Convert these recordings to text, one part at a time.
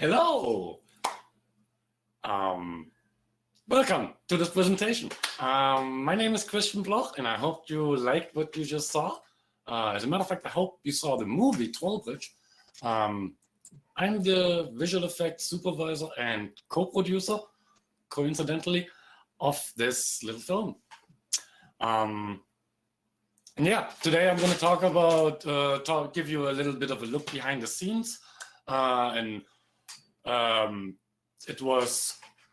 Hello. Welcome to this presentation. My name is Christian Bloch, and I hope you liked what you just saw. As a matter of fact, I hope you saw the movie Trollbridge. I'm the visual effects supervisor and co-producer, coincidentally, of this little film. And yeah, today I'm going to talk about, give you a little bit of a look behind the scenes.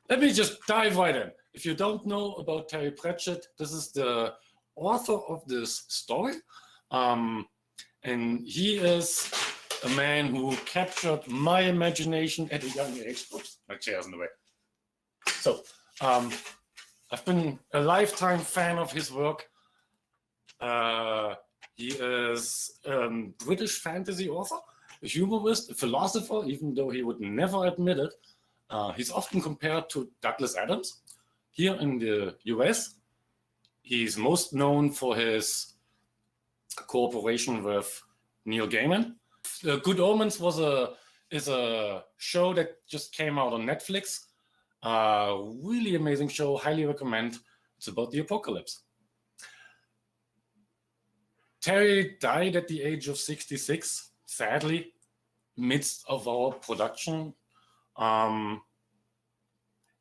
Let me just dive right in. If you don't know about Terry Pratchett, this is the author of this story. And he is a man who captured my imagination at a young age. Oops, my chair's in the way. So, I've been a lifetime fan of his work. He is a British fantasy author, a humorist, a philosopher, even though he would never admit it. He's often compared to Douglas Adams. Here in the US, he's most known for his cooperation with Neil Gaiman. Good Omens is a show that just came out on Netflix. Really amazing show, highly recommend. It's about the apocalypse. Terry died at the age of 66, sadly, midst of our production.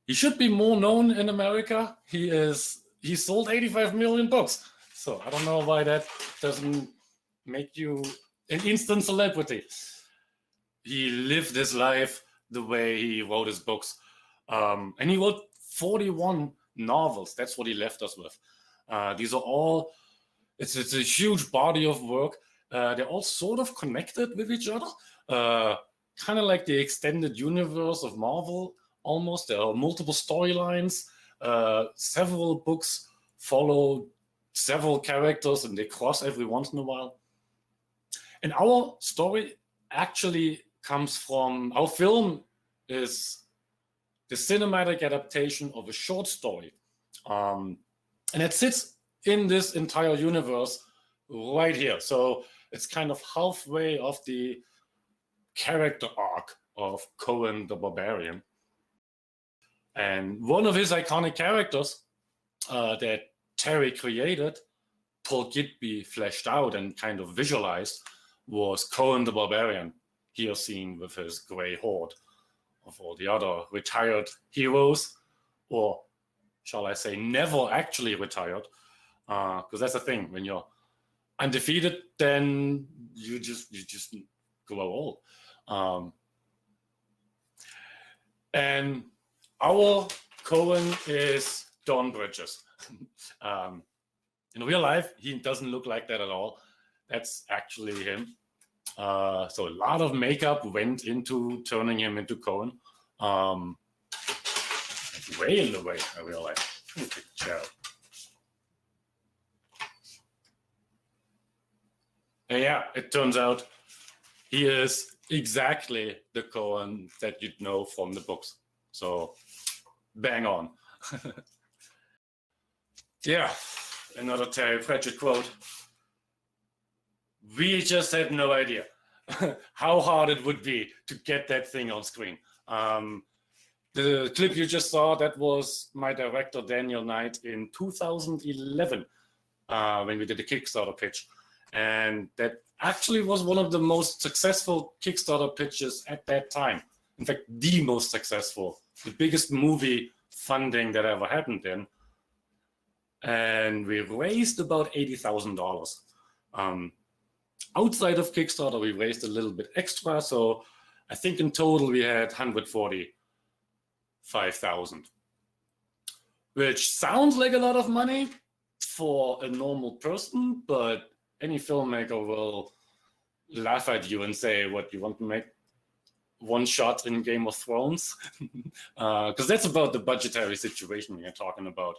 He should be more known in America. He sold 85 million books. So I don't know why that doesn't make you an instant celebrity. He lived his life the way he wrote his books. And he wrote 41 novels. That's what he left us with. These are all, it's a huge body of work. They're all sort of connected with each other. Kind of like the extended universe of Marvel, almost. There are multiple storylines. Several books follow several characters and they cross every once in a while. And our story actually comes from, our film is the cinematic adaptation of a short story. And it sits in this entire universe right here. So it's kind of halfway of the character arc of Conan the Barbarian. And one of his iconic characters that Terry created, Paul Gidby fleshed out and kind of visualized, was Conan the Barbarian, here seen with his gray horde of all the other retired heroes, or shall I say, never actually retired. Because that's the thing, when you're undefeated, then you just grow old. And our Cohen is Don Bridges. In real life, he doesn't look like that at all. That's actually him. So a lot of makeup went into turning him into Cohen. Way in the way, I realize. And yeah, it turns out he is exactly the Cohen that you'd know from the books. So bang on. Yeah, another Terry Pratchett quote. We just had no idea how hard it would be to get that thing on screen. The clip you just saw, that was my director, Daniel Knight, in 2011, when we did the Kickstarter pitch. And that actually was one of the most successful Kickstarter pitches at that time. In fact, the most successful, the biggest movie funding that ever happened then. And we raised about $80,000. Outside of Kickstarter, we raised a little bit extra. So I think in total we had $145,000, which sounds like a lot of money for a normal person, but any filmmaker will laugh at you and say, what, you want to make one shot in Game of Thrones? Because that's about the budgetary situation we are talking about.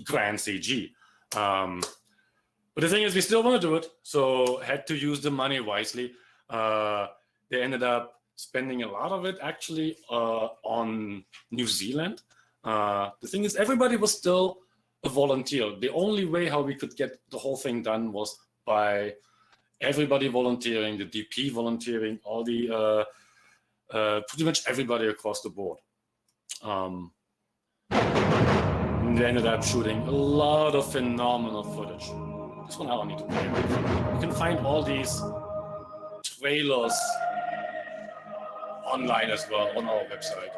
Grand CG. But the thing is, we still want to do it, so had to use the money wisely. They ended up spending a lot of it actually on New Zealand. The thing is, everybody was still a volunteer. The only way how we could get the whole thing done was by everybody volunteering, the DP volunteering, all the pretty much everybody across the board. And they ended up shooting a lot of phenomenal footage. This one I don't need to play. You can find all these trailers online as well on our website.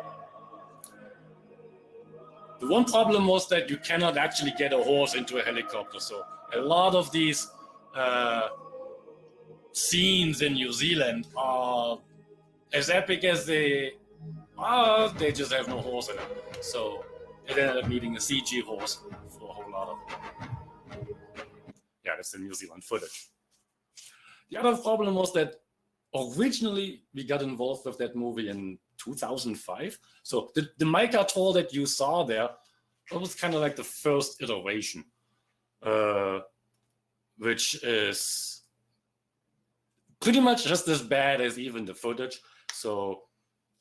The one problem was that you cannot actually get a horse into a helicopter. So a lot of these scenes in New Zealand are as epic as they are, they just have no horse in them. So it ended up needing a CG horse for a whole lot of it. Yeah, that's the New Zealand footage. The other problem was that originally we got involved with that movie in 2005. So the Micah tour that you saw there, that was kind of like the first iteration, which is pretty much just as bad as even the footage. So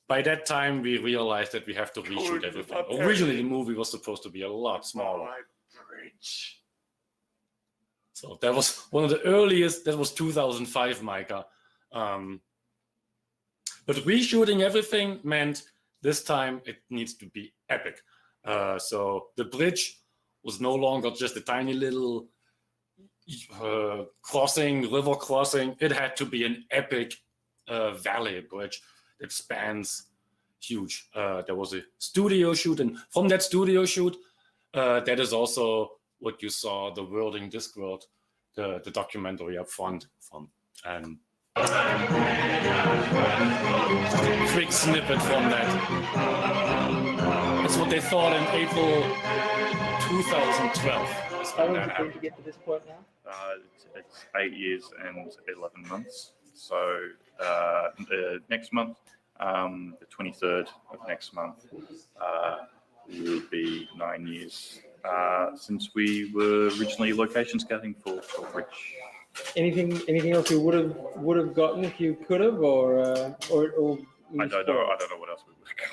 by that time, we realized that we have to reshoot everything. Originally, the movie was supposed to be a lot smaller. So that was one of the earliest, that was 2005, Micah. But reshooting everything meant this time it needs to be epic. So the bridge was no longer just a tiny little crossing, river crossing. It had to be an epic valley bridge that spans huge. There was a studio shoot, and from that studio shoot, that is also what you saw, the Whirling Discworld, the documentary up front from. And quick snippet from that. That's what they thought in April 2012. How long has it been to get to this point now? It's 8 years and 11 months. So next month, the 23rd of next month, will be 9 years since we were originally location scouting for Rich. Anything else you would have gotten if you could have, or I don't know what else we would have got.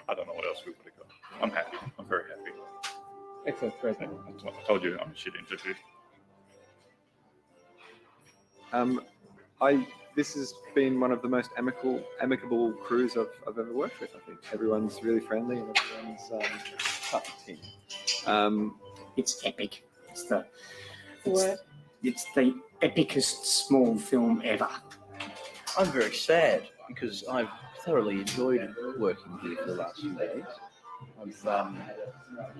I don't know what else we would have got. I'm happy. I'm very happy. Excellent, great. I told you I'm a shit interview. This has been one of the most amicable crews I've ever worked with. I think everyone's really friendly and everyone's tough team. It's epic. It's the epicest small film ever. I'm very sad because I've thoroughly enjoyed working here for the last few days.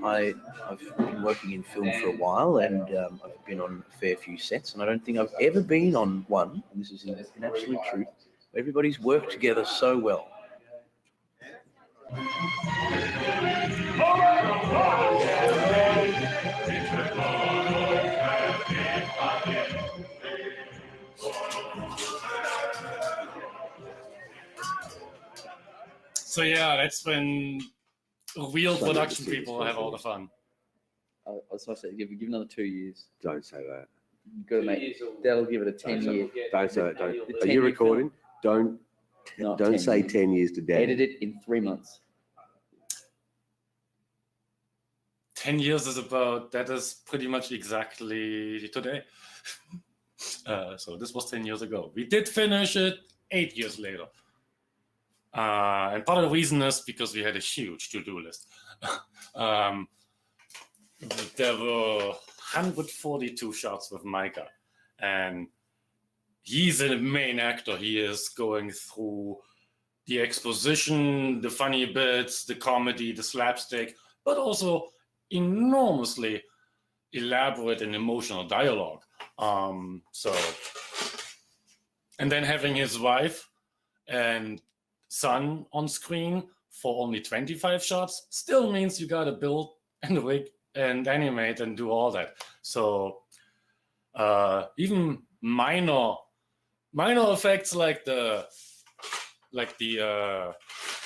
I've been working in film for a while, and I've been on a fair few sets, and I don't think I've ever been on one, and this is in absolute truth, where everybody's worked together so well. So yeah, that's when real production people have all the fun. I was going to say, give another 2 years. Don't say that. You've got to make that'll give it a 10-year. Don't say that. Don't. The Are you 10-year recording? Don't Not don't 10 say years. 10 years to Dan. Edit it in 3 months. 10 years is about, that is pretty much exactly today. So this was 10 years ago. We did finish it 8 years later. And part of the reason is because we had a huge to-do list. There were 142 shots with Micah, and he's the main actor. He is going through the exposition, the funny bits, the comedy, the slapstick, but also enormously elaborate and emotional dialogue. And then having his wife and son on screen for only 25 shots still means you gotta build and rig and animate and do all that. So even minor effects like the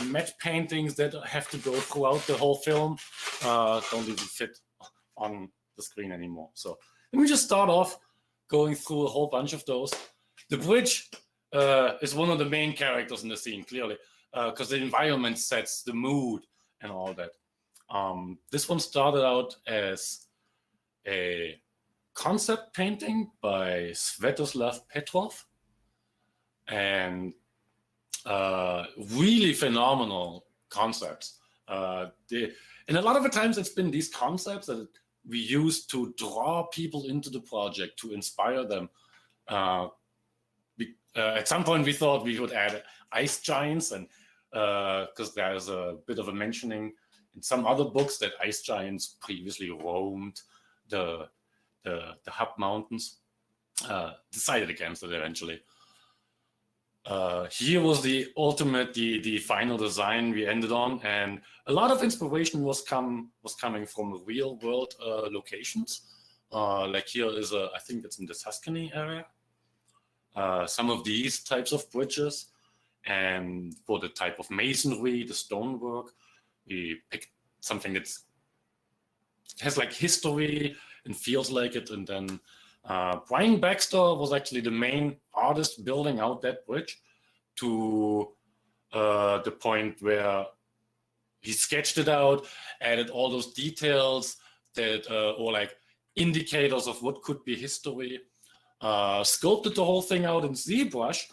matte paintings that have to go throughout the whole film don't even fit on the screen anymore. So let me just start off going through a whole bunch of those. The bridge is one of the main characters in the scene, clearly, because the environment sets the mood and all that. This one started out as a concept painting by Svetoslav Petrov, and really phenomenal concepts. And a lot of the times it's been these concepts that we use to draw people into the project, to inspire them. At some point we thought we would add ice giants, and because there's a bit of a mentioning in some other books that ice giants previously roamed the Hub Mountains. Decided against it eventually. Here was the ultimate, the final design we ended on, and a lot of inspiration was coming from real world locations. Like here is I think it's in the Tuscany area. Some of these types of bridges, and for the type of masonry, the stonework, we picked something that has like history and feels like it. And then Brian Baxter was actually the main artist building out that bridge to the point where he sketched it out, added all those details that or like indicators of what could be history, sculpted the whole thing out in ZBrush,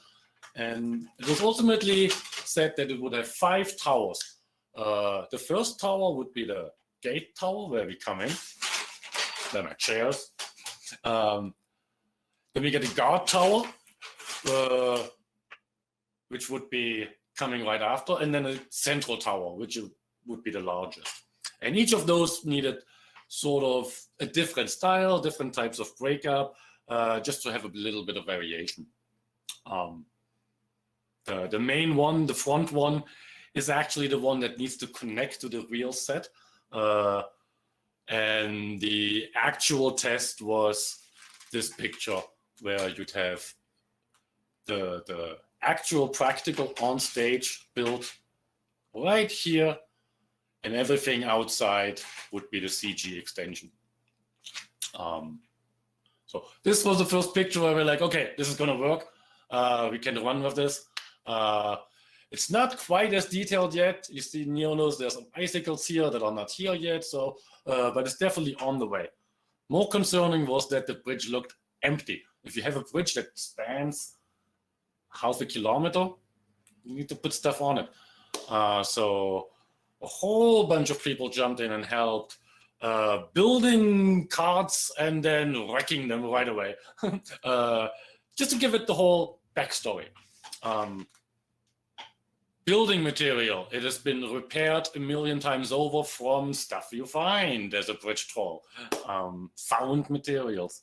and it was ultimately said that it would have 5 towers. The first tower would be the gate tower where we come in. Then our chairs. Then we get the guard tower, which would be coming right after, and then a central tower, which would be the largest. And each of those needed sort of a different style, different types of breakup, just to have a little bit of variation. The main one, the front one, is actually the one that needs to connect to the real set. And the actual test was this picture where you'd have the actual practical on stage built right here, and everything outside would be the CG extension. So this was the first picture where we're like, okay, this is gonna work. We can run with this. It's not quite as detailed yet. You see neonos, there's some icicles here that are not here yet, so but it's definitely on the way. More concerning was that the bridge looked empty. If you have a bridge that spans half a kilometer, you need to put stuff on it. So a whole bunch of people jumped in and helped, building carts and then wrecking them right away, just to give it the whole backstory. building material. It has been repaired a million times over from stuff you find as a bridge troll, found materials.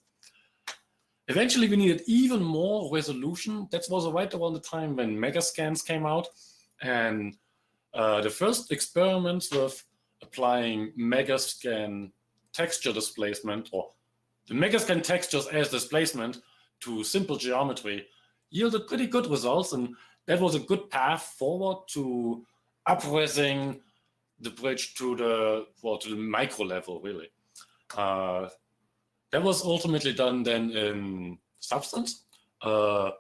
Eventually, we needed even more resolution. That was right around the time when Megascans came out, and the first experiments with applying Megascan texture displacement, or the Megascan textures as displacement to simple geometry, yielded pretty good results, and that was a good path forward to up-resing the bridge to the micro level, really. That was ultimately done then in Substance. And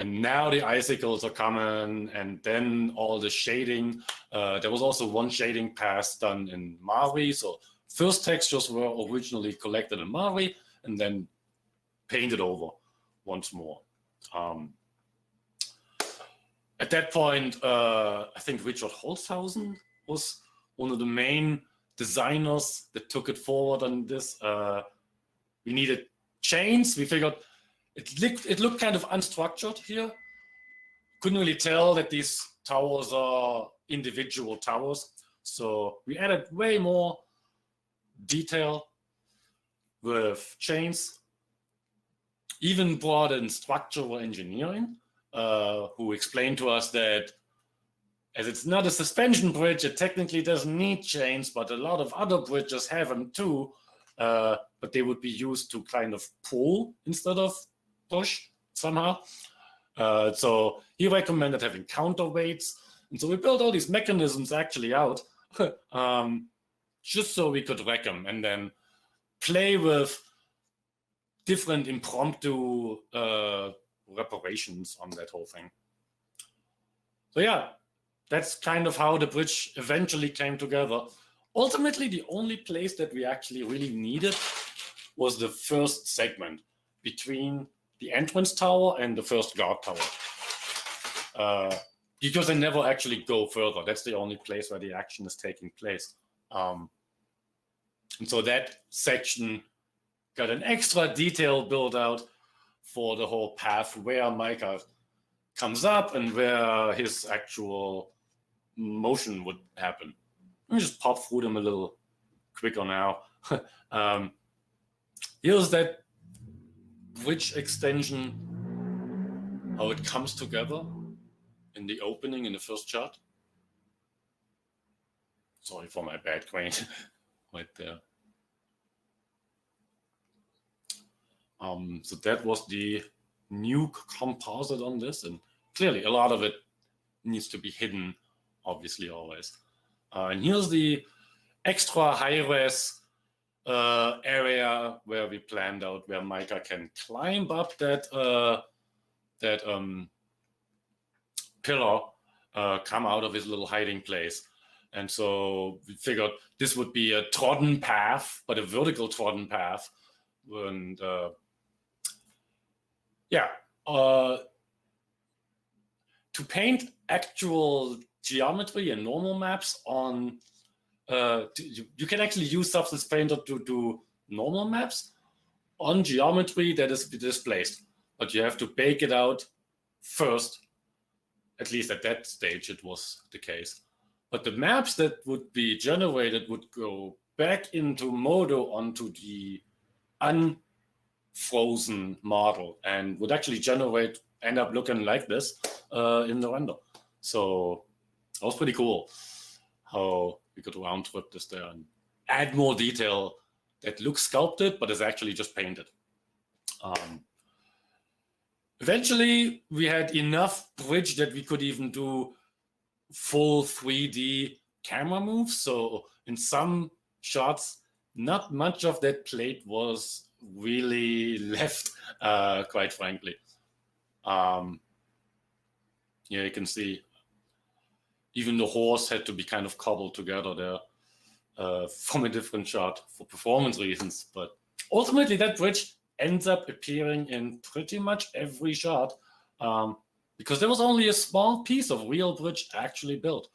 now the icicles are coming, and then all the shading. There was also one shading pass done in Mari. So first textures were originally collected in Mari and then painted over once more. At that point, I think Richard Holzhausen was one of the main designers that took it forward on this. We needed chains. We figured it looked kind of unstructured here. Couldn't really tell that these towers are individual towers. So we added way more detail with chains. Even brought in structural engineering, who explained to us that as it's not a suspension bridge, it technically doesn't need chains, but a lot of other bridges have them too. But they would be used to kind of pull instead of push somehow. So he recommended having counterweights. And so we built all these mechanisms actually out just so we could wreck them and then play with different impromptu reparations on that whole thing. So yeah, that's kind of how the bridge eventually came together. Ultimately, the only place that we actually really needed was the first segment between the entrance tower and the first guard tower. Because they never actually go further. That's the only place where the action is taking place. And so that section got an extra detail built out for the whole path where Micah comes up and where his actual motion would happen. Let me just pop through them a little quicker now. Here's that bridge extension, how it comes together in the opening in the first shot. Sorry for my bad grain right there. So that was the Nuke composite on this, and clearly a lot of it needs to be hidden, obviously, always. And here's the extra high-res area where we planned out where Micah can climb up that pillar, come out of his little hiding place. And so we figured this would be a trodden path, but a vertical trodden path. And to paint actual geometry and normal maps on, you can actually use Substance Painter to do normal maps on geometry that is displaced, but you have to bake it out first. At least at that stage, it was the case. But the maps that would be generated would go back into Modo onto the unfrozen model and would actually end up looking like this in the render. So that was pretty cool how we could round trip this there and add more detail that looks sculpted but is actually just painted. Eventually, we had enough bridge that we could even do full 3D camera moves. So in some shots, not much of that plate was really left, quite frankly. Here you can see even the horse had to be kind of cobbled together there from a different shot for performance reasons. But ultimately, that bridge ends up appearing in pretty much every shot because there was only a small piece of real bridge actually built.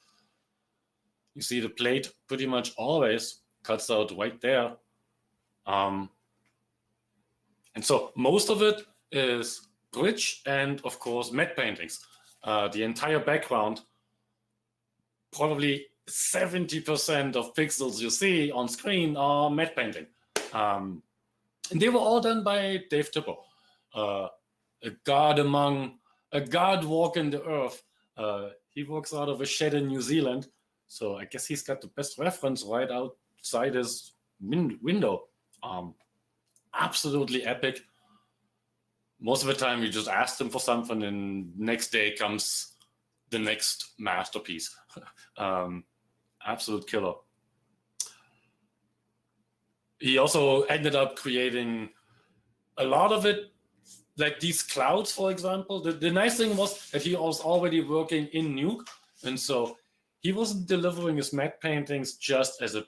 You see the plate pretty much always cuts out right there. And so most of it is bridge and, of course, matte paintings. the entire background, probably 70% of pixels you see on screen are matte painting. And they were all done by Dave Tipper, a god walking the earth. He works out of a shed in New Zealand, so I guess he's got the best reference right outside his window. Absolutely epic. Most of the time you just asked him for something and next day comes the next masterpiece. Absolute killer. He also ended up creating a lot of it, like these clouds, for example. The nice thing was that he was already working in Nuke, and so he wasn't delivering his matte paintings just as an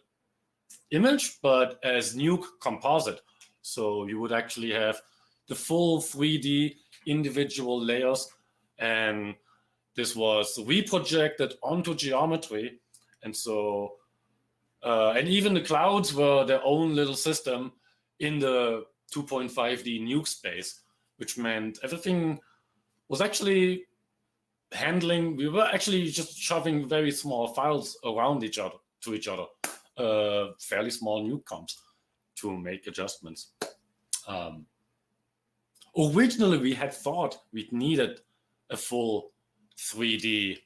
image, but as Nuke composite. So you would actually have the full 3D individual layers, and this was reprojected onto geometry. And so, and even the clouds were their own little system in the 2.5D Nuke space, which meant everything was actually handling, we were actually just shoving very small files around each other, fairly small Nuke comps to make adjustments. Originally, we had thought we'd needed a full 3D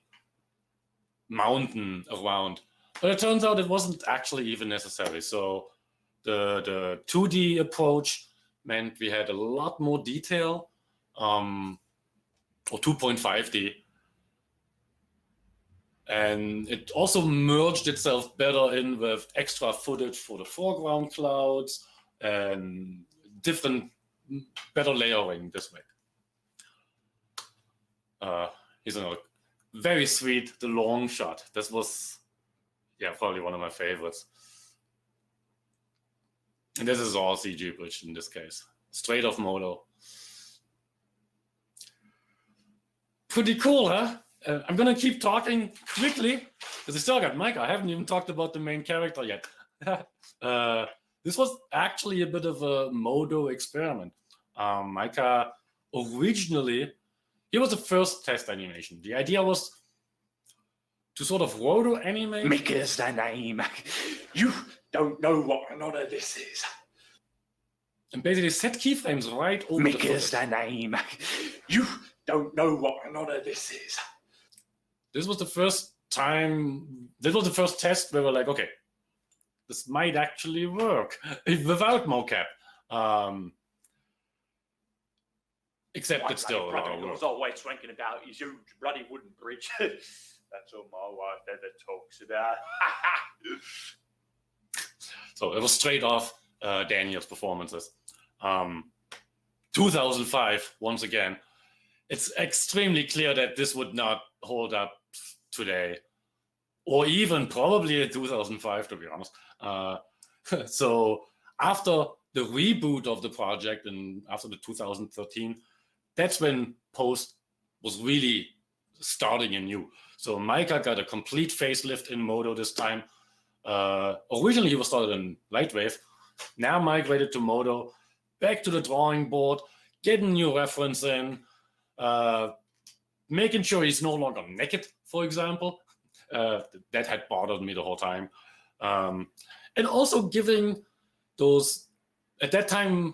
mountain around, but it turns out it wasn't actually even necessary. So the 2D approach meant we had a lot more detail, or 2.5D. And it also merged itself better in with extra footage for the foreground clouds and better layering this way. Here's another very sweet, the long shot. This was, yeah, probably one of my favorites. And this is all CG bridge in this case, straight off Modo. Pretty cool, huh? I'm gonna keep talking quickly because I still got Micah. I haven't even talked about the main character yet. This was actually a bit of a Modo experiment. Micah originally, he was the first test animation. The idea was to sort of roto animate. Mika's the name. You don't know what another this is. And basically set keyframes right over Mika's the the name. You don't know what another this is. This was the first time, this was the first test where we're like, okay, this might actually work without mocap. Except it's still a lot of work. was always thinking about his huge bloody wooden bridge. That's all my wife ever talks about. So it was straight off Daniel's performances. 2005, once again, it's extremely clear that this would not hold up today, or even probably in 2005, to be honest. So after the reboot of the project and after the 2013, that's when post was really starting anew. So Micah got a complete facelift in Modo this time. Originally he was started in Lightwave, now migrated to Modo, back to the drawing board, getting new reference in, making sure he's no longer naked, for example. That had bothered me the whole time. And also giving those, at that time,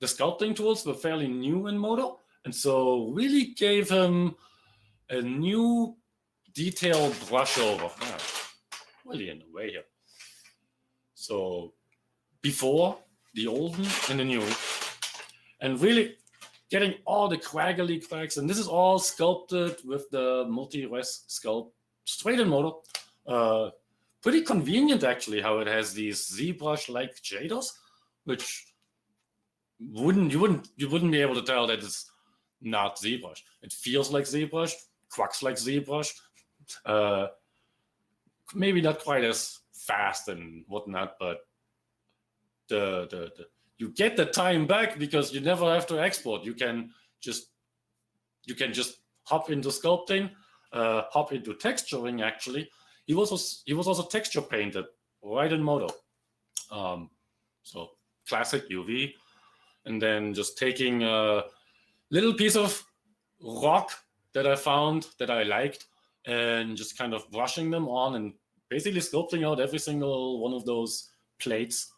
the sculpting tools were fairly new in Modo. And so really gave him a new detail brush over. Really in the way here. So before the old and the new, and really getting all the craggly cracks. And this is all sculpted with the multi-res sculpt straight in Modo. Pretty convenient actually how it has these ZBrush-like shaders, which you wouldn't be able to tell that it's not ZBrush. It feels like ZBrush, quacks like ZBrush. Maybe not quite as fast and whatnot, but you get the time back because you never have to export. You can just hop into sculpting, hop into texturing. Actually, he was also texture painted right in Modo. So classic UV, and then just taking a little piece of rock that I found that I liked, and just kind of brushing them on and basically sculpting out every single one of those plates,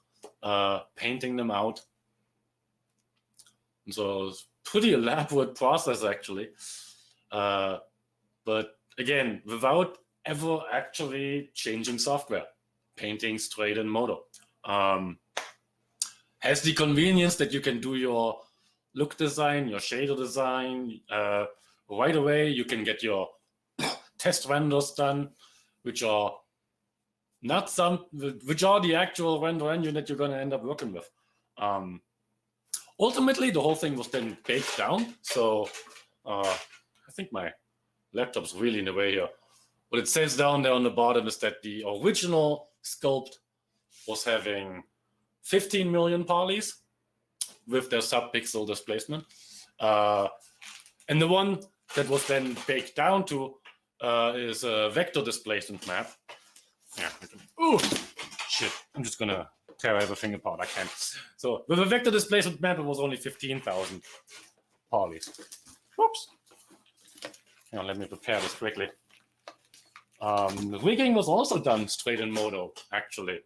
painting them out. And so it's a pretty elaborate process, actually. But again, without ever actually changing software, painting straight in Modo. Has the convenience that you can do your look design, your shader design right away. You can get your test renders done, which are the actual render engine that you're going to end up working with. Ultimately, the whole thing was then baked down. So I think my laptop's really in the way here. What it says down there on the bottom is that the original sculpt was having 15 million polys with their sub-pixel displacement. And the one that was then baked down to is a vector displacement map. Yeah. Oh, shit. I'm just going to tear everything apart. I can't. So with a vector displacement map, it was only 15,000 polys. Whoops. Hang on, let me prepare this quickly. The rigging was also done straight in Modo, actually.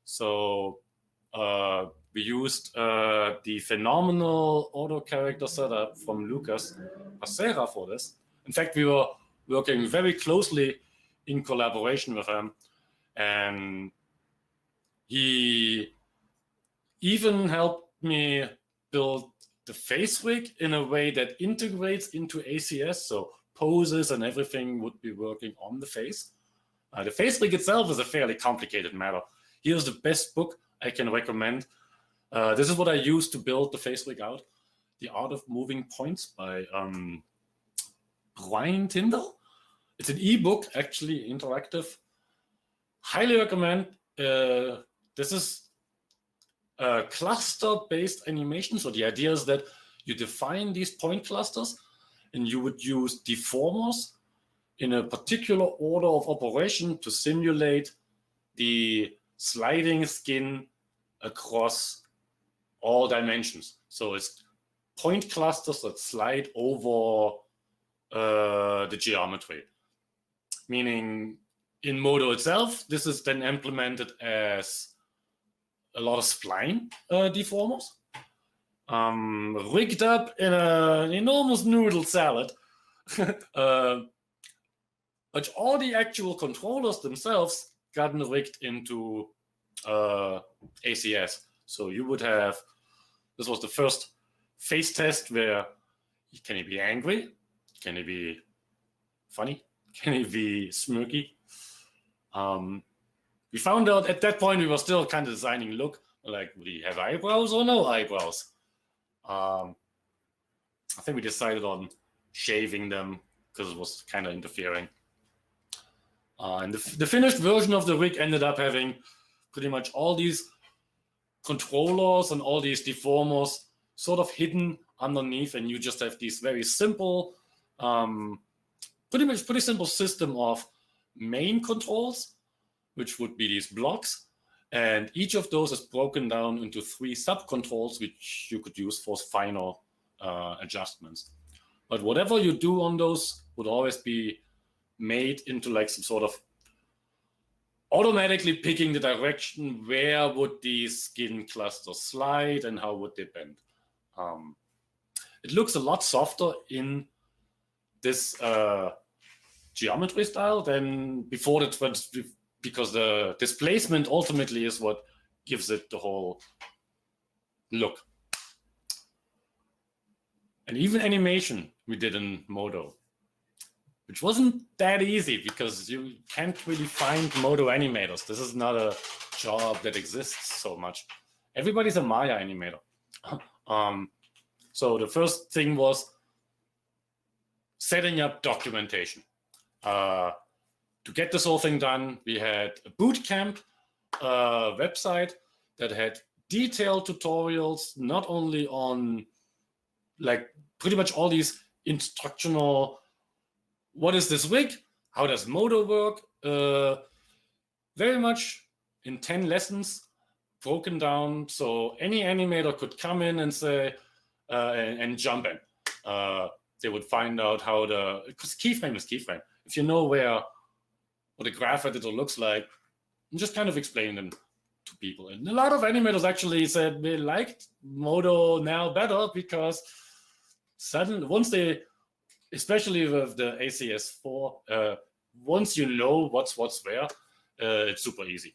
So we used the phenomenal auto character setup from Lucas Acera for this. In fact, we were working very closely in collaboration with him, and he even helped me build the face rig in a way that integrates into ACS, so poses and everything would be working on the face. The face rig itself is a fairly complicated matter. Here's the best book I can recommend. This is what I used to build the face rig out. The Art of Moving Points by Brian Tyndall. It's an ebook, actually interactive. Highly recommend. This is a cluster-based animation. So the idea is that you define these point clusters and you would use deformers in a particular order of operation to simulate the sliding skin across all dimensions. So it's point clusters that slide over the geometry. Meaning in Modo itself, this is then implemented as a lot of spline deformers. Rigged up in an enormous noodle salad. But all the actual controllers themselves gotten rigged into ACS. So you would have, this was the first face test where, can he be angry? Can he be funny? Can he be smirky? We found out at that point we were still kind of designing look, like would he have eyebrows or no eyebrows? I think we decided on shaving them because it was kind of interfering. And the finished version of the rig ended up having pretty much all these controllers and all these deformers sort of hidden underneath, and you just have these very simple, pretty simple system of main controls, which would be these blocks, and each of those is broken down into 3 sub-controls, which you could use for final adjustments. But whatever you do on those would always be made into like some sort of automatically picking the direction where would these skin clusters slide and how would they bend. It looks a lot softer in this geometry style than before the because the displacement ultimately is what gives it the whole look. And even animation we did in Modo, which wasn't that easy because you can't really find Modo animators. This is not a job that exists so much. Everybody's a Maya animator. So the first thing was setting up documentation. To get this whole thing done, we had a bootcamp website that had detailed tutorials, not only on like pretty much all these instructional, what is this rig? How does Modo work? Very much in 10 lessons, broken down so any animator could come in and say, and jump in. they would find out how because keyframe is keyframe. If you know what the graph editor looks like, just kind of explain them to people. And a lot of animators actually said they liked Modo now better because suddenly, once they, especially with the ACS4, once you know what's where, it's super easy.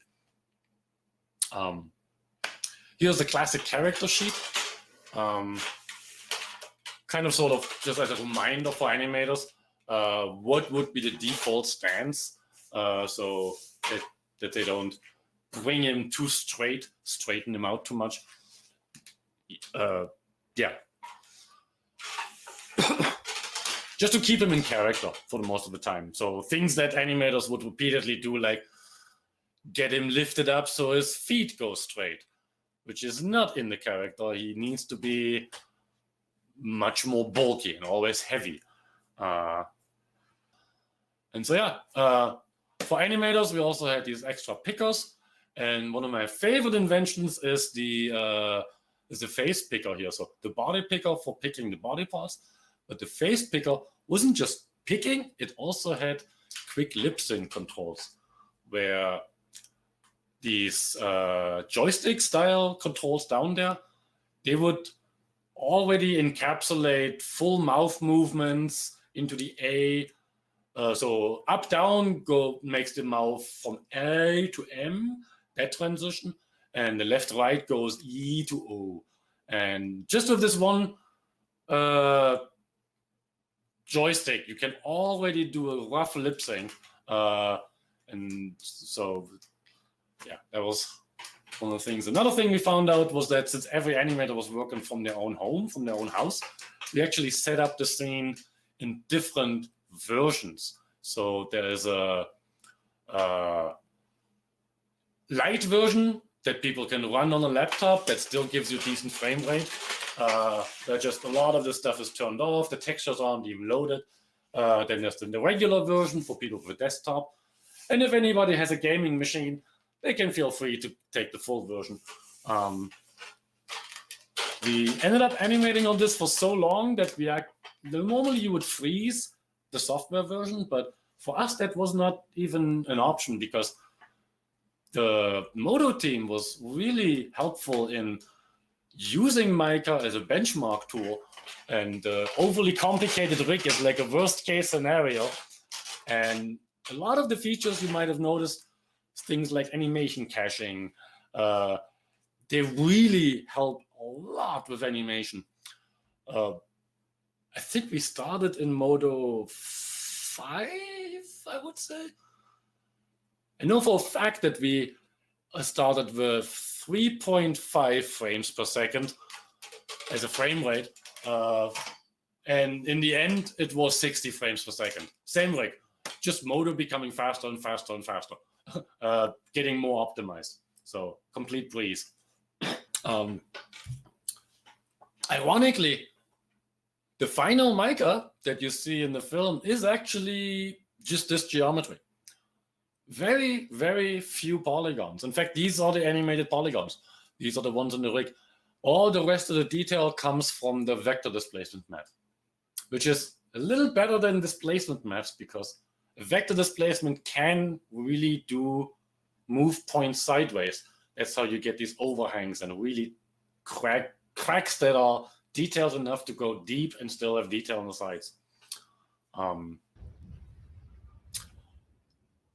Here's the classic character sheet. Kind of sort of just as a reminder for animators, what would be the default stance, so that they don't bring him too straighten him out too much. Yeah. Just to keep him in character for the most of the time. So things that animators would repeatedly do, like get him lifted up so his feet go straight, which is not in the character. He needs to be much more bulky and always heavy. And so yeah, for animators, we also had these extra pickers. And one of my favorite inventions is the face picker here. So the body picker for picking the body parts, but the face picker wasn't just picking, it also had quick lip sync controls where these joystick style controls down there, they would already encapsulate full mouth movements into the A. So up down makes the mouth from A to M, that transition, and the left right goes E to O. And just with this one joystick, you can already do a rough lip sync. And so yeah, that was one of the things. Another thing we found out was that since every animator was working from their own home, from their own house, we actually set up the scene in different versions. So there is a light version that people can run on a laptop that still gives you decent frame rate. Just a lot of the stuff is turned off, the textures aren't even loaded. Then there's the regular version for people with a desktop. And if anybody has a gaming machine, they can feel free to take the full version. We ended up animating on this for so long that normally you would freeze the software version, but for us that was not even an option because the Modo team was really helpful in using Mica as a benchmark tool, and the overly complicated rig is like a worst case scenario. And a lot of the features you might have noticed, things like animation caching, they really help a lot with animation. I think we started in Modo 5, I would say. I know for a fact that we started with 3.5 frames per second as a frame rate. And in the end, it was 60 frames per second. Same rig, just Modo becoming faster and faster and faster, getting more optimized. So complete breeze. Ironically, the final mica that you see in the film is actually just this geometry. Very, very few polygons. In fact, these are the animated polygons. These are the ones in the rig. All the rest of the detail comes from the vector displacement map, which is a little better than displacement maps because vector displacement can really move points sideways. That's how you get these overhangs and really cracks that are detailed enough to go deep and still have detail on the sides.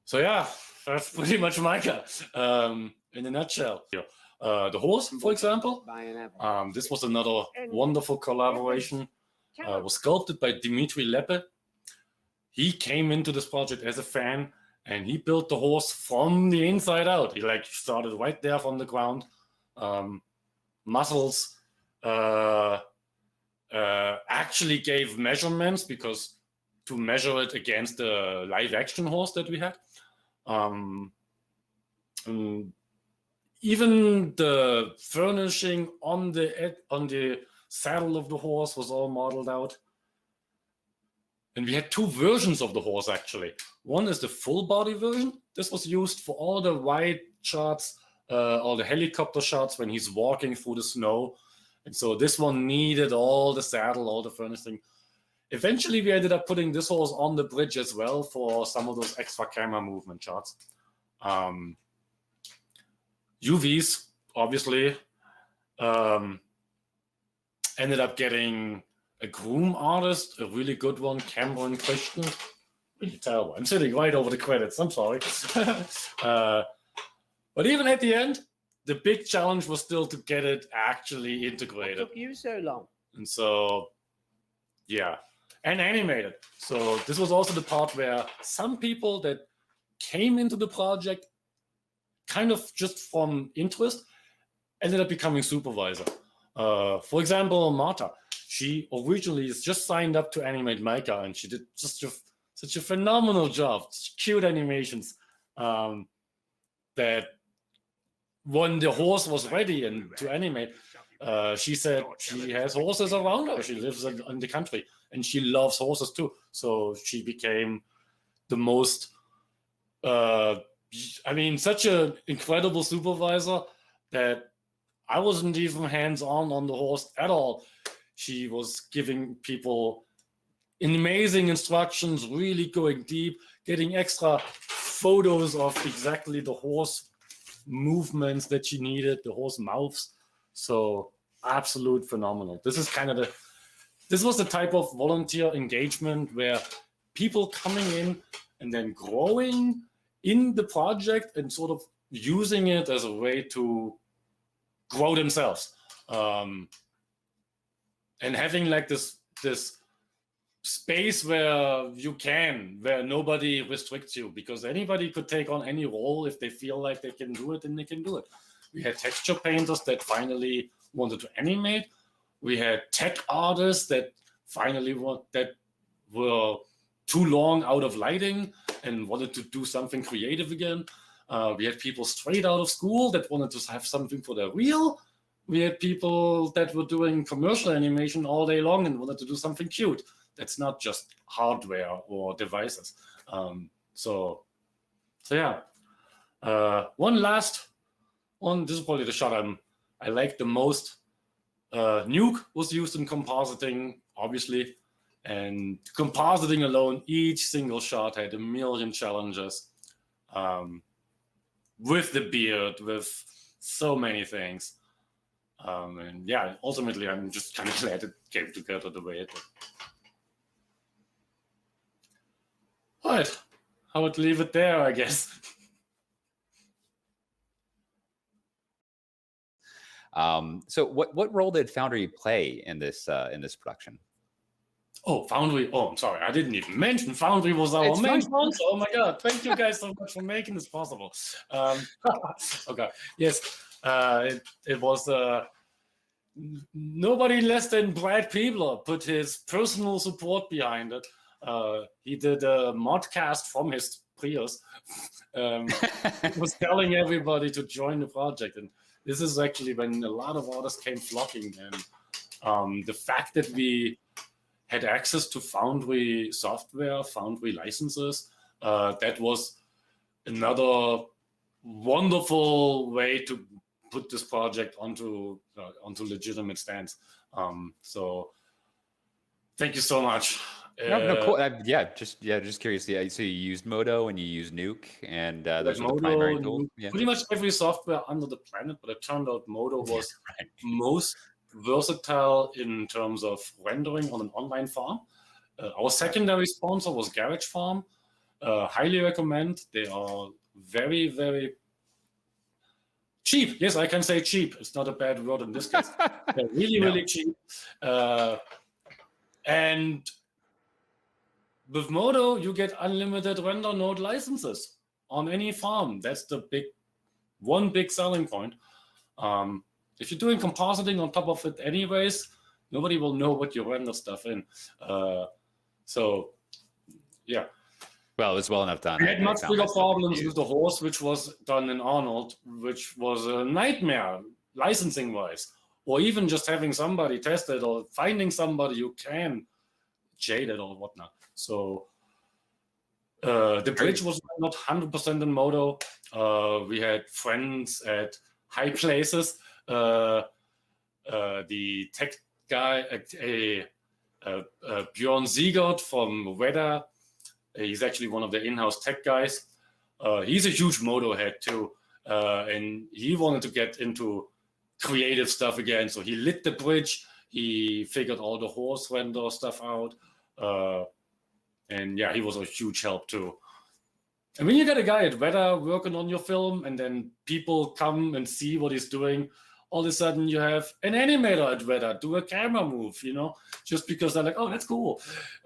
So yeah, that's pretty much Mica in a nutshell. The horse, for example, this was another wonderful collaboration. Was sculpted by Dimitri Lepe. He came into this project as a fan, and he built the horse from the inside out. He started right there from the ground. Muscles, actually gave measurements because to measure it against the live action horse that we had. Even the furnishing on the saddle of the horse was all modeled out. And we had two versions of the horse, actually. One is the full body version. This was used for all the wide shots, all the helicopter shots when he's walking through the snow. And so this one needed all the saddle, all the furnishing. eventually we ended up putting this horse on the bridge as well for some of those extra camera movement shots. UVs, obviously. Ended up getting a groom artist, a really good one, Cameron Christian. Really terrible. I'm sitting right over the credits. I'm sorry. But even at the end, the big challenge was still to get it actually integrated. What took you so long? And so, yeah, and animated. So this was also the part where some people that came into the project kind of just from interest ended up becoming supervisor. For example, Marta, she originally just signed up to animate Micah, and she did just such a phenomenal job, cute animations, that when the horse was ready and to animate, she said she has horses around her. She lives in the country, and she loves horses too. So she became the most, such an incredible supervisor that I wasn't even hands-on the horse at all. She was giving people amazing instructions, really going deep, getting extra photos of exactly the horse movements that she needed, the horse mouths. So absolute phenomenal. This was the type of volunteer engagement where people coming in and then growing in the project and sort of using it as a way to grow themselves, and having like this space where nobody restricts you, because anybody could take on any role if they feel like they can do it, and they can do it. We had texture painters that finally wanted to animate. We had tech artists that finally were too long out of lighting and wanted to do something creative again. We had people straight out of school that wanted to have something for their reel. We had people that were doing commercial animation all day long and wanted to do something cute. That's not just hardware or devices. So yeah. One last one. This is probably the shot I like the most. Nuke was used in compositing, obviously, and compositing alone, each single shot had a million challenges. With the beard, with so many things. And yeah, ultimately, I'm just kind of glad it came together the way it did. All right, I would leave it there, I guess. So what role did Foundry play in this production? Oh, Foundry. Oh, I'm sorry. I didn't even mention Foundry was our main sponsor. Oh my God. Thank you guys so much for making this possible. Okay. Yes. It was nobody less than Brad Peebler put his personal support behind it. He did a modcast from his Prius. He was telling everybody to join the project. And this is actually when a lot of artists came flocking. And the fact that we had access to Foundry software, Foundry licenses, that was another wonderful way to put this project onto legitimate stands. So thank you so much. No, cool. Just curious. Yeah, so you used Modo and you used Nuke, and those are the primary tools. Yeah. Pretty much every software under the planet, but it turned out Modo was most versatile in terms of rendering on an online farm. Our secondary sponsor was Garage Farm. Highly recommend. They are very, very cheap. Yes, I can say cheap. It's not a bad word in this case. They're really, really cheap. And with Modo, you get unlimited render node licenses on any farm. That's the one big selling point. If you're doing compositing on top of it anyways, nobody will know what you render stuff in. So, yeah. Well, it was well enough done. We had much bigger problems with the horse, which was done in Arnold, which was a nightmare licensing-wise. Or even just having somebody test it or finding somebody who can shade it or whatnot. So the bridge was not 100% in Modo. We had friends at high places. The tech guy, Bjorn Ziegert from Weather. He's actually one of the in-house tech guys. He's a huge Modo head too, and he wanted to get into creative stuff again. So he lit the bridge. He figured all the horse render stuff out. And yeah, he was a huge help too. And when you get a guy at Weather working on your film, and then people come and see what he's doing, all of a sudden you have an animator at Weather do a camera move, just because they're like, oh, that's cool.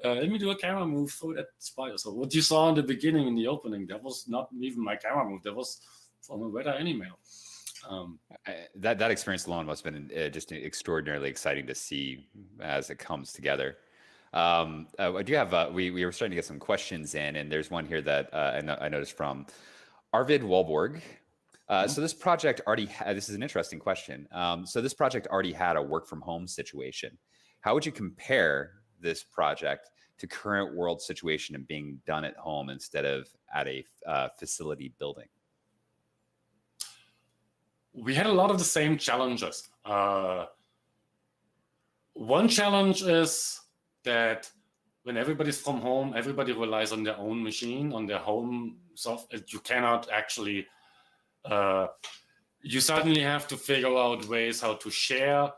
Let me do a camera move through that spider. So what you saw in the beginning, in the opening, that was not even my camera move. That was from a Weather animator. That experience alone must have been just extraordinarily exciting to see as it comes together. I do have we were starting to get some questions in, and there's one here that I noticed from Arvid Walborg. So this project already had, this is an interesting question. So this project already had a work from home situation. How would you compare this project to current world situation and being done at home instead of at a facility building? We had a lot of the same challenges. One challenge is that when everybody's from home, everybody relies on their own machine, on their home software. You cannot actually, you suddenly have to figure out ways how to share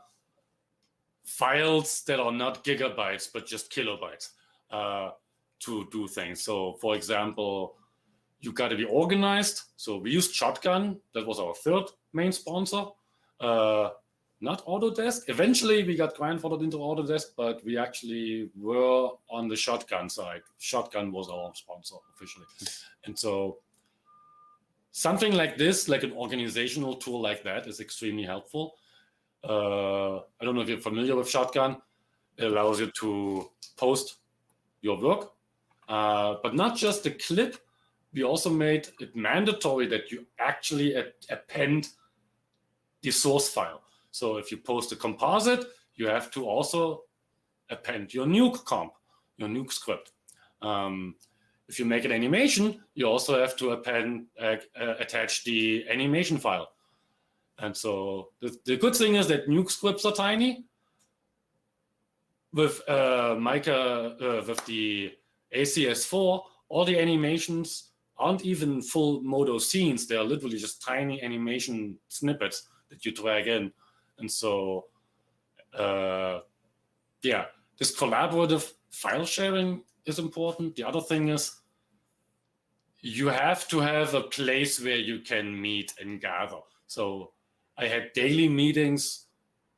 files that are not gigabytes, but just kilobytes to do things. So for example, you got to be organized. So we used Shotgun. That was our third main sponsor. Not Autodesk. Eventually, we got grandfathered into Autodesk, but we actually were on the Shotgun side. Shotgun was our sponsor officially. And so something like this, like an organizational tool like that, is extremely helpful. I don't know if you're familiar with Shotgun. It allows you to post your work, but not just the clip. We also made it mandatory that you actually append the source file. So if you post a composite, you have to also append your Nuke comp, your Nuke script. If you make an animation, you also have to attach the animation file. And so the good thing is that Nuke scripts are tiny. With Mica, with the ACS4, all the animations aren't even full Modo scenes. They are literally just tiny animation snippets that you drag in. And so, yeah, this collaborative file sharing is important. The other thing is you have to have a place where you can meet and gather. So I had daily meetings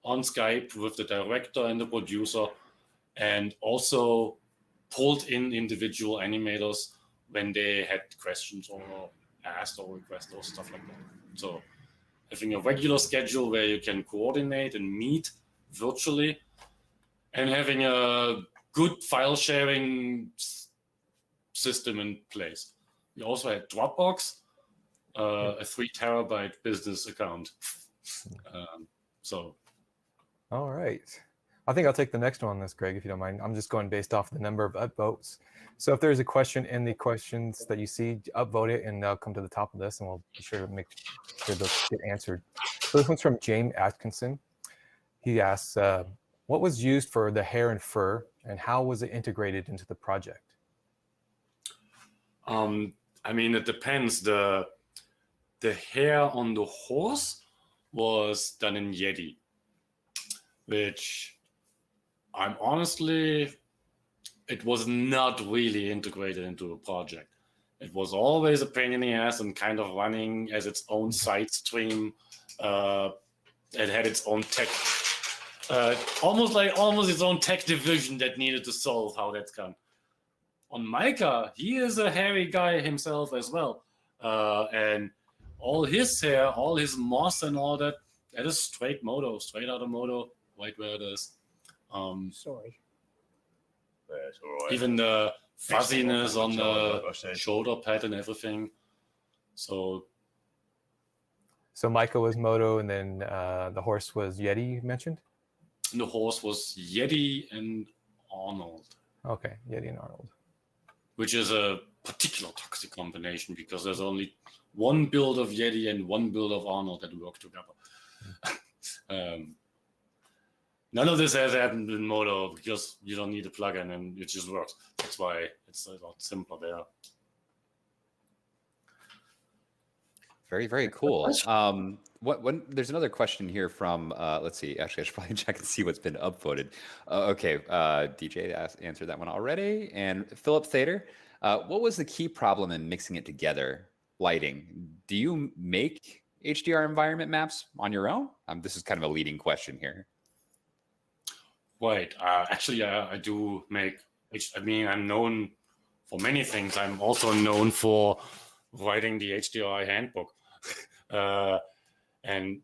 on Skype with the director and the producer, and also pulled in individual animators when they had questions or asked or requested or stuff like that. So having a regular schedule where you can coordinate and meet virtually, and having a good file sharing system in place. We also had Dropbox, a 3 terabyte business account. All right. I think I'll take the next one on this, Greg, if you don't mind. I'm just going based off the number of upvotes. So if there's a question in the questions that you see, upvote it, and they'll come to the top of this, and we'll be sure to make sure those get answered. So this one's from James Atkinson. He asks, what was used for the hair and fur, and how was it integrated into the project? I mean, it depends. The hair on the horse was done in Yeti, which I'm honestly, it was not really integrated into a project. It was always a pain in the ass and kind of running as its own side stream. It had its own tech, almost its own tech division that needed to solve how that's done. On Mica, he is a hairy guy himself as well. And all his hair, all his moss and all that, that is straight Modo, straight out of Modo, right where it is. Sorry. That's all right. Even the fuzziness on the shoulder pad and everything. So Mica was Modo, and then the horse was Yeti, you mentioned? The horse was Yeti and Arnold. Okay, Yeti and Arnold. Which is a particular toxic combination because there's only one build of Yeti and one build of Arnold that work together. none of this has happened in Modo because you don't need a plugin and it just works. That's why it's a lot simpler there. Very, very cool. There's another question here from, let's see, actually, I should probably check and see what's been upvoted. Okay, DJ answered that one already. And Philip Thader, what was the key problem in mixing it together, lighting? Do you make HDR environment maps on your own? This is kind of a leading question here. Right. Actually, I do make, I mean, I'm known for many things. I'm also known for writing the HDR handbook. And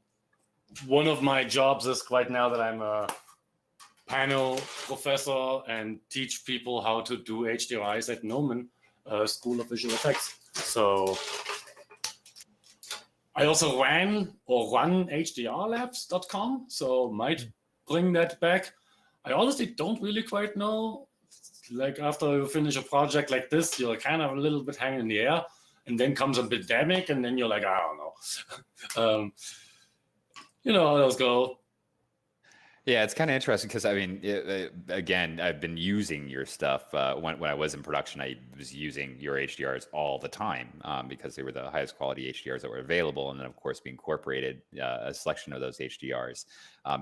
one of my jobs is right now that I'm a panel professor and teach people how to do HDRIs at Nomen School of Visual Effects. So I also run HDRlabs.com, so might bring that back. I honestly don't really quite know. Like after you finish a project like this, you're kind of a little bit hanging in the air, and then comes a pandemic, and then you're like, I don't know. You know how those go. Yeah, it's kind of interesting because I mean, again, I've been using your stuff. When I was in production, I was using your HDRs all the time because they were the highest quality HDRs that were available. And then, of course, we incorporated a selection of those HDRs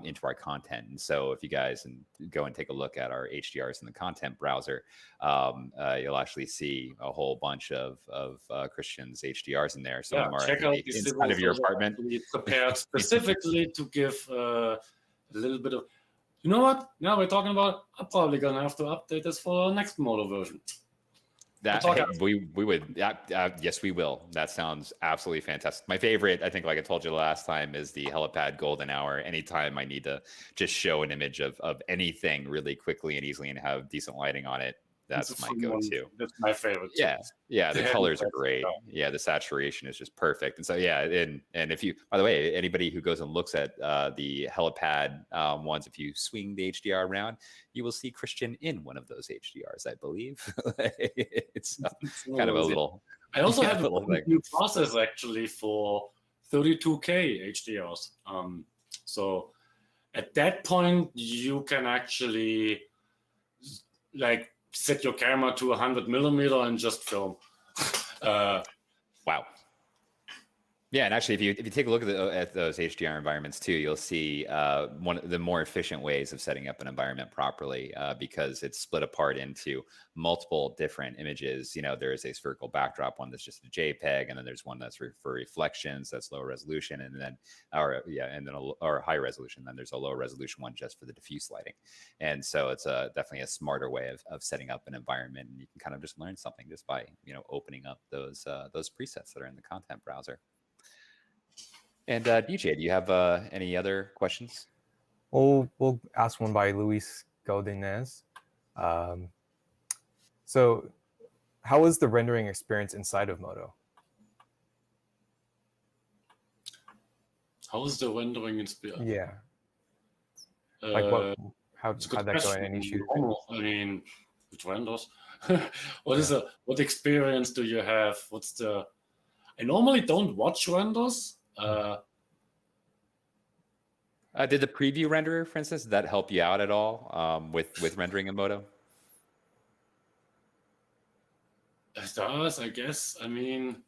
into our content. And so if you guys go and take a look at our HDRs in the content browser, you'll actually see a whole bunch of Christian's HDRs in there. Some of them are check out inside of your apartment. Prepared specifically to give a little bit of, you know what? Now we're talking about, I'm probably gonna have to update this for our next Modo version. We would, yes, we will. That sounds absolutely fantastic. My favorite, I think, like I told you last time, is the helipad golden hour. Anytime I need to just show an image of anything really quickly and easily and have decent lighting on it, that's my go-to. That's my favorite. Yeah, the colors are great. Yeah, the saturation is just perfect. And so, yeah, and if you, by the way, anybody who goes and looks at the helipad ones, if you swing the HDR around, you will see Christian in one of those HDRs, I believe. It's kind of a little. I also have a new process actually for 32K HDRs. So at that point, you can actually like set your camera to 100mm and just film. Wow. Yeah, and actually, if you take a look at those HDR environments too, you'll see one of the more efficient ways of setting up an environment properly because it's split apart into multiple different images. You know, there's a spherical backdrop one that's just a JPEG, and then there's one that's for reflections, that's low resolution, and then or high resolution. Then there's a low resolution one just for the diffuse lighting. And so it's definitely a smarter way of setting up an environment, and you can kind of just learn something just by opening up those presets that are in the content browser. And DJ, do you have any other questions? We'll ask one by Luis Godinez. So how was the rendering experience inside of Modo? How was the rendering experience? Yeah. Like how'd that go in any shoot? I mean, with renders. What experience do you have? I normally don't watch renders. Did the preview renderer, for instance, did that help you out at all with rendering in Modo? It does, I guess. I mean,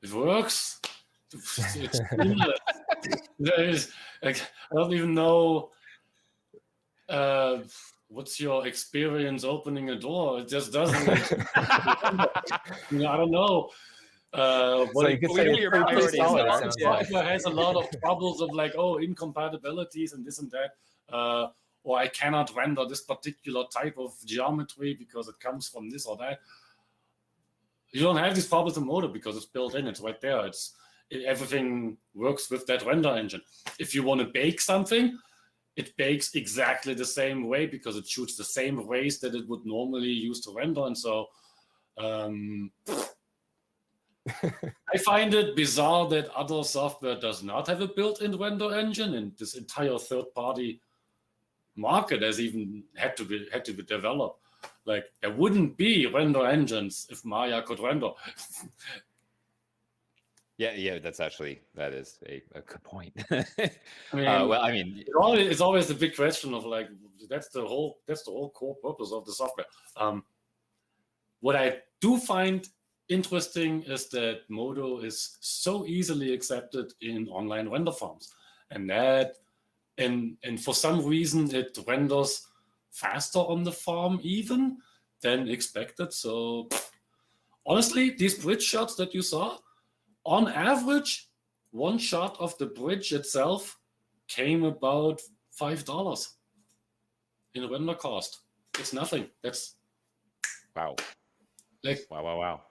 it works. It's I don't even know what's your experience opening a door. It just doesn't. I don't know. So you could say it has a lot of troubles of like, incompatibilities and this and that, or I cannot render this particular type of geometry because it comes from this or that. You don't have these problems in Modo because it's built in. It's right there. Everything works with that render engine. If you want to bake something, it bakes exactly the same way because it shoots the same rays that it would normally use to render, and so. I find it bizarre that other software does not have a built-in render engine, and this entire third-party market has even had to be developed. Like there wouldn't be render engines if Maya could render. Yeah, that is a good point. I mean, well, I mean, it's always the big question of like, that's the whole core purpose of the software. What I do find interesting is that Modo is so easily accepted in online render farms, and for some reason it renders faster on the farm even than expected. So honestly, these bridge shots that you saw, on average, one shot of the bridge itself came about $5 in render cost. It's nothing. That's wow. Like wow.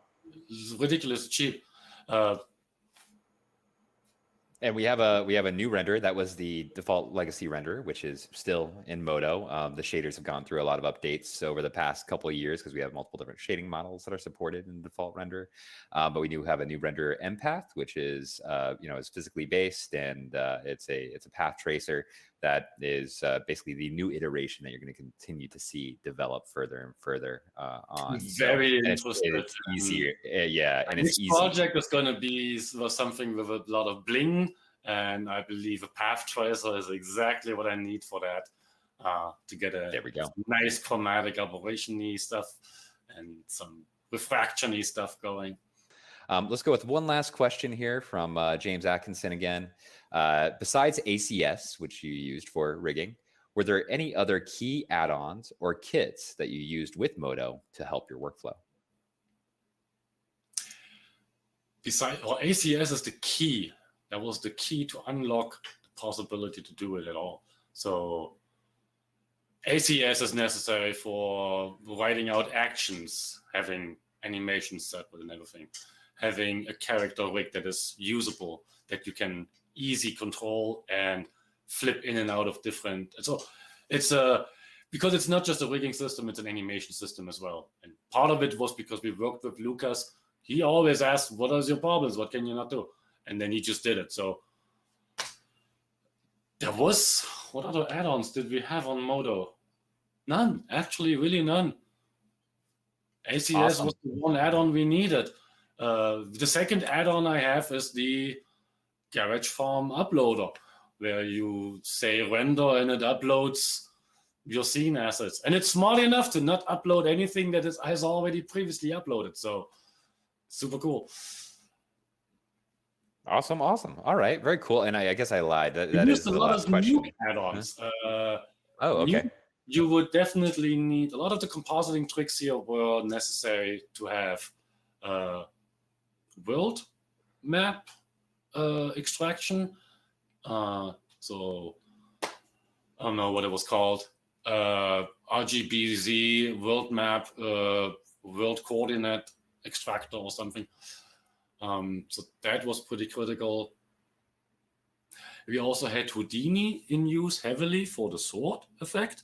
It's ridiculous cheap. And we have a new render that was the default legacy render, which is still in Modo. The shaders have gone through a lot of updates over the past couple of years because we have multiple different shading models that are supported in the default render. But we do have a new render empath, which is is physically based, and it's a path tracer that is basically the new iteration that you're going to continue to see develop further and further on. Very interesting. It's easier, yeah, and it's this easy. project is going to be something with a lot of bling, and I believe a path tracer is exactly what I need for that to get a nice chromatic operation-y stuff and some refraction-y stuff going. Let's go with one last question here from James Atkinson again. Besides ACS, which you used for rigging, were there any other key add-ons or kits that you used with Modo to help your workflow? ACS is the key. That was the key to unlock the possibility to do it at all. So ACS is necessary for writing out actions, having animations set with and everything, having a character rig that is usable, that you can easy control and flip in and out of different. So it's because it's not just a rigging system, it's an animation system as well. And part of it was because we worked with Lucas. He always asked, what are your problems? What can you not do? And then he just did it. So there was, what other add-ons did we have on Modo? None, actually, really none. ACS was the one add-on we needed. The second add-on I have is the Garage Farm uploader, where you say render and it uploads your scene assets. And it's smart enough to not upload anything that has already previously uploaded. So super cool. Awesome. All right, very cool. And I guess I lied. That is the last question. Nuke add-ons. Okay. You would definitely need a lot of the compositing tricks here were necessary to have world map extraction. So I don't know what it was called. RGBZ world map world coordinate extractor or something. So that was pretty critical. We also had Houdini in use heavily for the sword effect.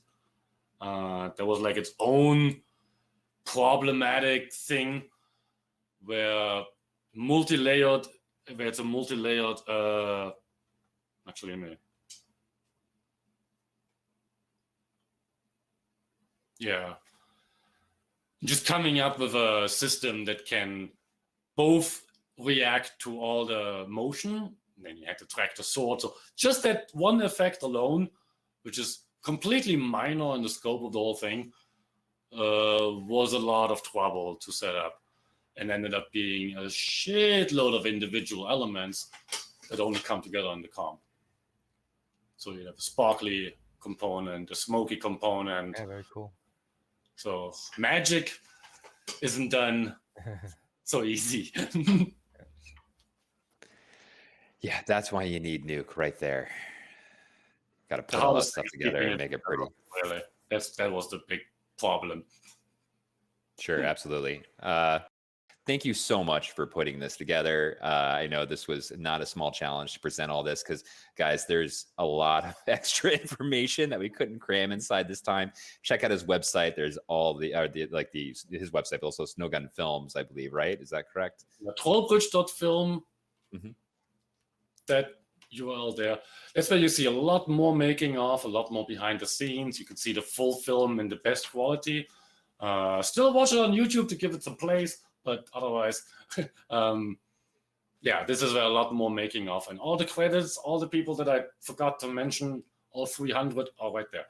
There was like its own problematic thing where it's a multi-layered just coming up with a system that can both react to all the motion, and then you had to track the sword. So just that one effect alone, which is completely minor in the scope of the whole thing, was a lot of trouble to set up, and ended up being a shitload of individual elements that only come together in the comp. So you have a sparkly component, a smoky component. Yeah, very cool. So magic isn't done so easy. Yeah, that's why you need Nuke right there. Got to put all that stuff together and make it pretty. Really, that was the big problem. Sure, absolutely. Thank you so much for putting this together. I know this was not a small challenge to present all this because, guys, there's a lot of extra information that we couldn't cram inside this time. Check out his website. There's all his website, but also Snowgun Films, I believe, right? Is that correct? Trollbridge.film. Mm-hmm. That URL there. That's where you see a lot more making of, a lot more behind the scenes. You can see the full film in the best quality. Still watch it on YouTube to give it some place, but otherwise, yeah, this is where a lot more making of, and all the credits, all the people that I forgot to mention, all 300 are right there.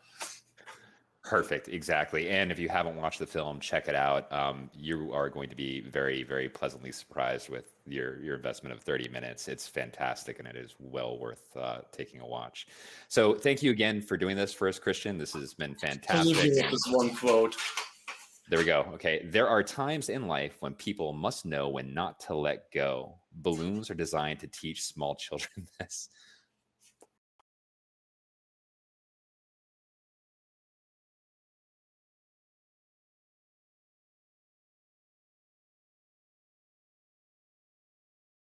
Perfect, exactly. And if you haven't watched the film, check it out. You are going to be very, very pleasantly surprised with your investment of 30 minutes. It's fantastic, and it is well worth taking a watch. So thank you again for doing this for us, Christian. This has been fantastic. This one quote. There we go. Okay. There are times in life when people must know when not to let go. Balloons are designed to teach small children this.